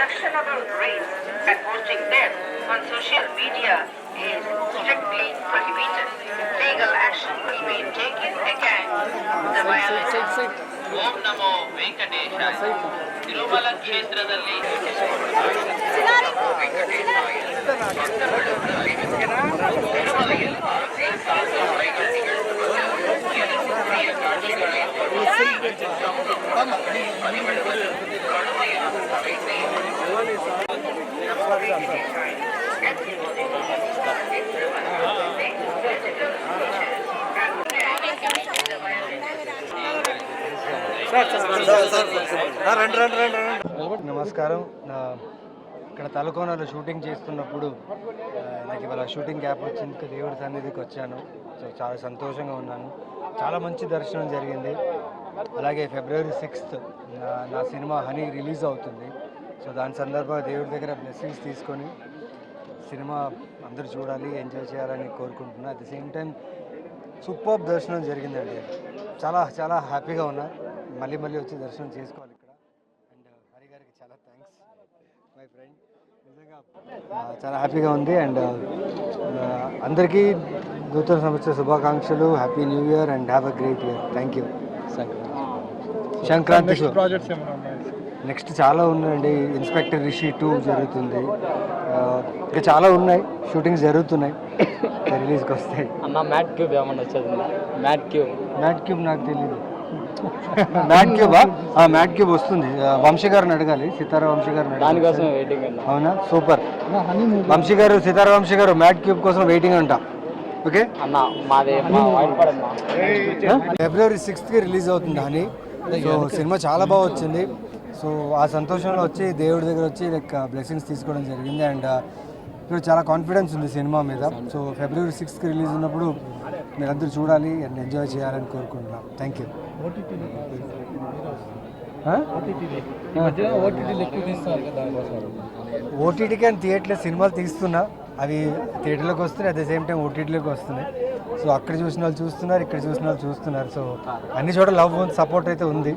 unactionable rates and posting them on social media is strictly prohibited. Legal action will be taken against the violation. ಓಂ ನಮೋ ವೆಂಕಟೇಶಾಯ. ತಿರುಮಲ ಕ್ಷೇತ್ರದಲ್ಲಿ నమస్కారం. ఇక్కడ తలకోనలో shooting చేస్తున్నప్పుడు నాకు ఇవాళ shooting gap వచ్చింది, దేవుడి సన్నిధికి వచ్చాను. సో చాలా సంతోషంగా ఉన్నాను. చాలా మంచి దర్శనం జరిగింది. అలాగే ఫిబ్రవరి 6th నా సినిమా హనీ రిలీజ్ అవుతుంది. సో దాని సందర్భంగా దేవుడి దగ్గర బ్లెస్సింగ్స్ తీసుకొని సినిమా అందరూ చూడాలి, ఎంజాయ్ చేయాలని కోరుకుంటున్నాను. At the same time super దర్శనం జరిగిందండి. చాలా చాలా హ్యాపీగా ఉన్నా. మళ్ళీ వచ్చి దర్శనం చేసుకోవాలి ఇక్కడ. అండ్ హరి గారికి చాలా థ్యాంక్స్, మై ఫ్రెండ్. నిజంగా చాలా హ్యాపీగా ఉంది. అండ్ అందరికీ నూతన సంవత్సర శుభాకాంక్షలు. Happy new year and have a great year. Thank you. Sankranti next చాలా ఉన్నాయండి. ఇన్స్పెక్టర్ రిషి 2 జరుగుతుంది. ఇంకా చాలా ఉన్నాయి, షూటింగ్స్ జరుగుతున్నాయి, రిలీజ్కి వస్తాయి. అన్న మ్యాట్ క్యూబ్ ఏమన్నా వచ్చేది? మ్యాట్ క్యూబ్ నాకు తెలియదు. మ్యాట్ క్యూబ్ వస్తుంది. వంశీ గారిని అడగాలి, సితారా వంశీ గారిని. దానికోసం వెయిటింగ్. అవునా, సూపర్. వంశీ గారు, సితారా వంశీ గారు మ్యాట్ క్యూబ్ కోసం వెయిటింగ్ అంట. ఓకే అన్న, ఫిబ్రవరి 6th రిలీజ్ అవుతుంది అని. సో సినిమా చాలా బాగా వచ్చింది. సో ఆ సంతోషంలో వచ్చి దేవుడి దగ్గర వచ్చి లైక్ బ్లెస్సింగ్స్ తీసుకోవడం జరిగింది. అండ్ ఇప్పుడు చాలా కాన్ఫిడెన్స్ ఉంది సినిమా మీద. సో ఫిబ్రవరి 6th రిలీజ్ ఉన్నప్పుడు మీరందరూ చూడాలి అండ్ ఎంజాయ్ చేయాలని కోరుకుంటున్నాం. Thank you. ఓటీటీకి అని థియేటర్లో సినిమాలు తీస్తున్నా, అవి థియేటర్లోకి వస్తున్నాయి, అట్ ద సేమ్ టైం ఓటీటీలోకి వస్తున్నాయి. సో అక్కడ చూసిన వాళ్ళు చూస్తున్నారు, ఇక్కడ చూసిన వాళ్ళు చూస్తున్నారు. సో అన్ని చోట్ల లవ్ సపోర్ట్ అయితే ఉంది.